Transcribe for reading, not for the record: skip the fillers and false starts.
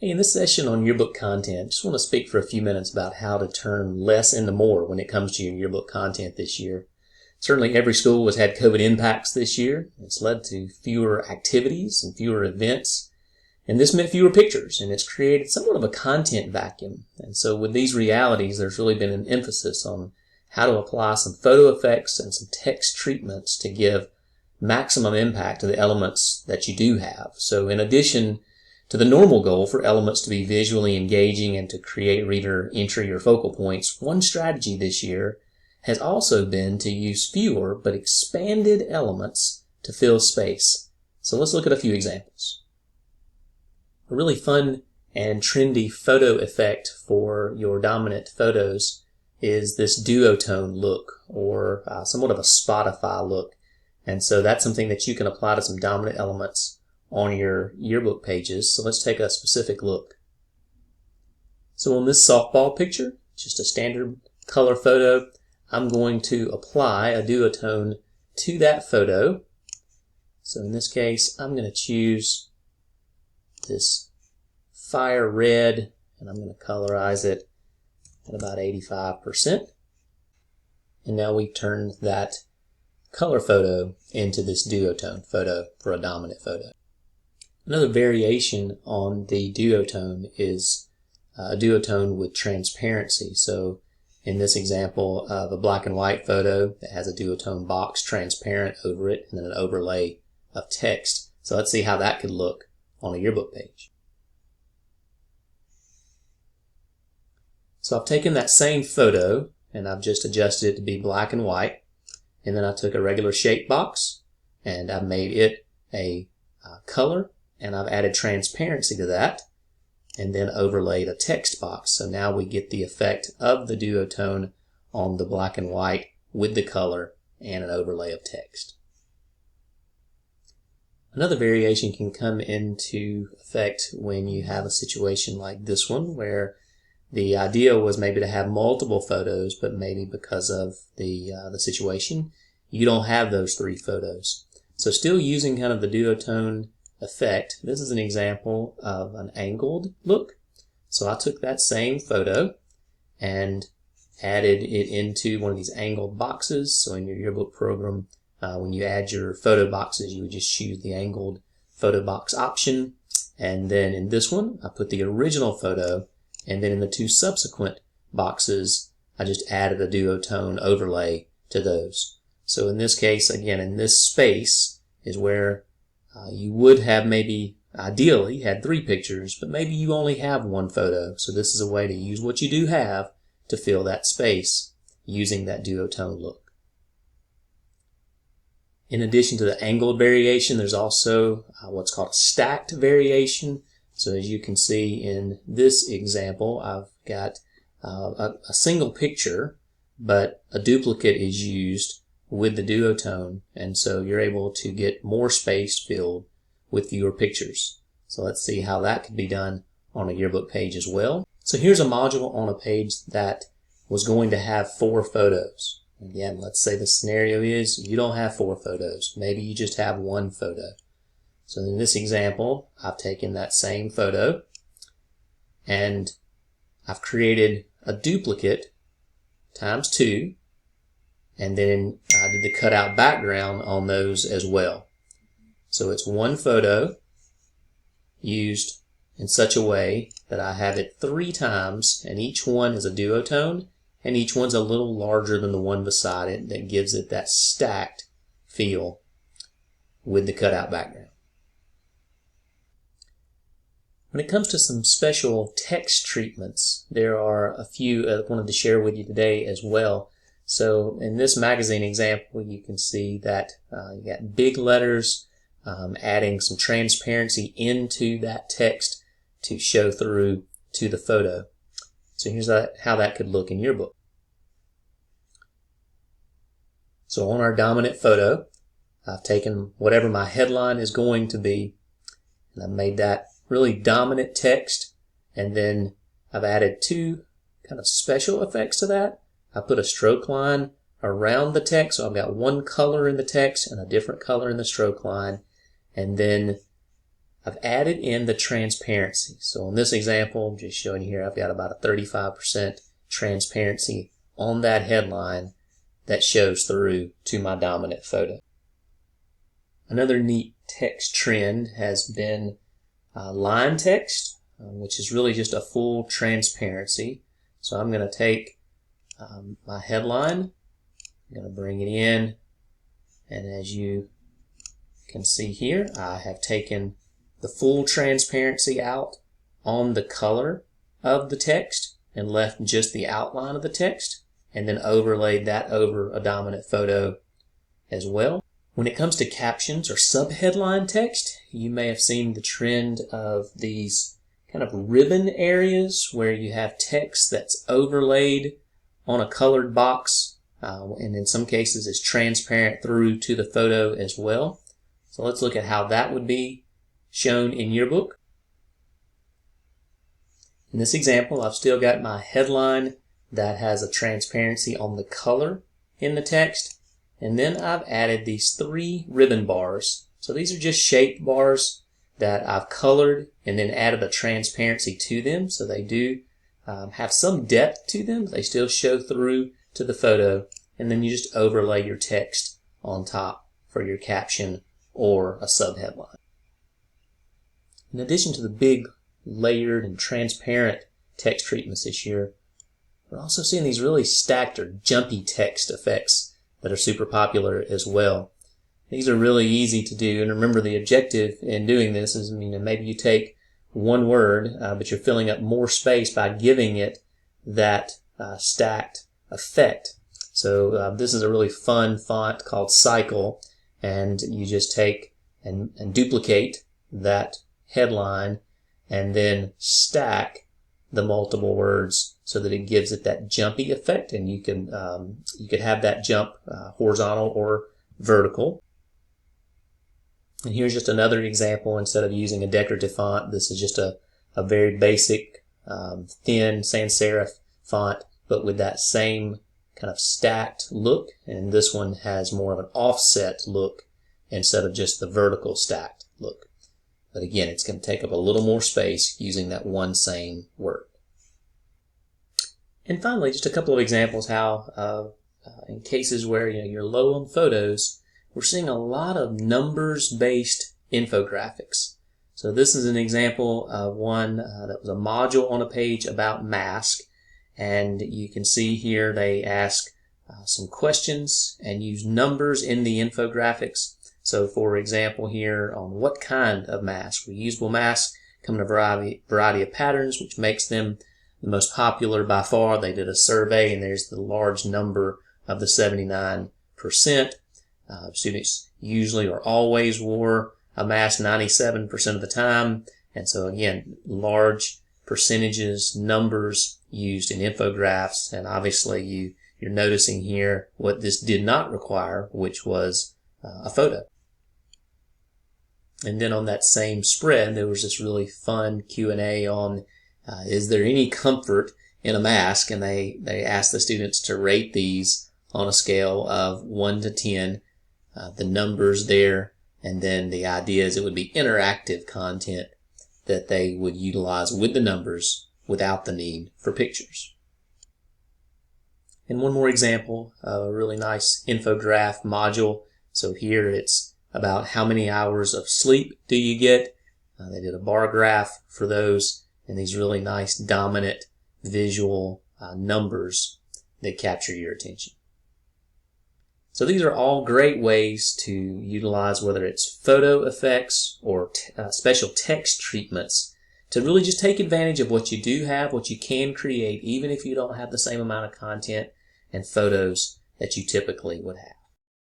Hey, in this session on yearbook content, I just want to speak for a few minutes about how to turn less into more when it comes to your yearbook content this year. Certainly every school has had COVID impacts this year. It's led to fewer activities and fewer events, and this meant fewer pictures, and it's created somewhat of a content vacuum. And so with these realities, there's really been an emphasis on how to apply some photo effects and some text treatments to give maximum impact to the elements that you do have. So in addition to the normal goal for elements to be visually engaging and to create reader entry or focal points, one strategy this year has also been to use fewer but expanded elements to fill space. So let's look at a few examples. A really fun and trendy photo effect for your dominant photos is this duotone look, or somewhat of a Spotify look. And so that's something that you can apply to some dominant elements on your yearbook pages. So let's take a specific look. So on this softball picture, just a standard color photo, I'm going to apply a duotone to that photo. So in this case, I'm going to choose this fire red, and I'm going to colorize it at about 85%. And now we've turned that color photo into this duotone photo for a dominant photo. Another variation on the duotone is a duotone with transparency. So in this example of a black and white photo that has a duotone box transparent over it and then an overlay of text. So let's see how that could look on a yearbook page. So I've taken that same photo and I've just adjusted it to be black and white. And then I took a regular shape box and I made it a color. And I've added transparency to that and then overlaid a text box. So now we get the effect of the duotone on the black and white with the color and an overlay of text. Another variation can come into effect when you have a situation like this one, where the idea was maybe to have multiple photos, but maybe because of the situation, you don't have those three photos. So still using kind of the duotone effect, this is an example of an angled look. So I took that same photo and added it into one of these angled boxes. So in your yearbook program, when you add your photo boxes, you would just choose the angled photo box option. And then in this one, I put the original photo, and then in the two subsequent boxes, I just added a duotone overlay to those. So in this case, again, in this space is where you would have maybe ideally had three pictures, but maybe you only have one photo. So this is a way to use what you do have to fill that space using that duotone look. In addition to the angled variation, there's also what's called a stacked variation. So as you can see in this example, I've got a single picture, but a duplicate is used with the duotone, and so you're able to get more space filled with fewer pictures. So let's see how that could be done on a yearbook page as well. So here's a module on a page that was going to have 4 photos. Again, let's say the scenario is you don't have 4 photos. Maybe you just have 1 photo. So in this example, I've taken that same photo and I've created a duplicate times 2, and then I did the cutout background on those as well. So it's 1 photo used in such a way that I have it 3 times, and each one is a duotone, and each one's a little larger than the one beside it. That gives it that stacked feel with the cutout background. When it comes to some special text treatments, there are a few I wanted to share with you today as well. So in this magazine example, you can see that you got big letters, adding some transparency into that text to show through to the photo. So here's how that could look in your book. So on our dominant photo, I've taken whatever my headline is going to be, and I've made that really dominant text, and then I've added 2 kind of special effects to that. I put a stroke line around the text, so I've got one color in the text and a different color in the stroke line, and then I've added in the transparency. So on this example, I'm just showing you here, I've got about a 35% transparency on that headline that shows through to my dominant photo. Another neat text trend has been line text, which is really just a full transparency. So I'm going to take my headline, I'm going to bring it in, and as you can see here, I have taken the full transparency out on the color of the text and left just the outline of the text, and then overlaid that over a dominant photo as well. When it comes to captions or subheadline text, you may have seen the trend of these kind of ribbon areas where you have text that's overlaid on a colored box, and in some cases is transparent through to the photo as well. So let's look at how that would be shown in Yearbook. In this example, I've still got my headline that has a transparency on the color in the text, and then I've added these 3 ribbon bars. So these are just shaped bars that I've colored and then added a transparency to them, so they do have some depth to them. They still show through to the photo, and then you just overlay your text on top for your caption or a subheadline. In addition to the big layered and transparent text treatments this year, we're also seeing these really stacked or jumpy text effects that are super popular as well. These are really easy to do, and remember the objective in doing this is, maybe you take one word, but you're filling up more space by giving it that stacked effect. So this is a really fun font called Cycle, and you just take and duplicate that headline and then stack the multiple words so that it gives it that jumpy effect, and you could have that jump horizontal or vertical. And here's just another example. Instead of using a decorative font, this is just a very basic thin sans serif font, but with that same kind of stacked look, and this one has more of an offset look instead of just the vertical stacked look. But again, it's going to take up a little more space using that one same word. And finally, just a couple of examples how in cases where you're low on photos, we're seeing a lot of numbers-based infographics. So this is an example of one that was a module on a page about mask, and you can see here they ask some questions and use numbers in the infographics. So for example here on what kind of mask, reusable masks come in a variety of patterns, which makes them the most popular by far. They did a survey and there's the large number of the 79%. Students usually or always wore a mask 97% of the time. And so again, large percentages, numbers used in infographics. And obviously you're noticing here what this did not require, which was a photo. And then on that same spread, there was this really fun Q&A on is there any comfort in a mask? And they asked the students to rate these on a scale of 1 to 10. The numbers there, and then the idea is it would be interactive content that they would utilize with the numbers without the need for pictures. And one more example, a really nice infograph module. So here it's about how many hours of sleep do you get. They did a bar graph for those, and these really nice dominant visual numbers that capture your attention. So these are all great ways to utilize whether it's photo effects or special text treatments to really just take advantage of what you do have, what you can create, even if you don't have the same amount of content and photos that you typically would have.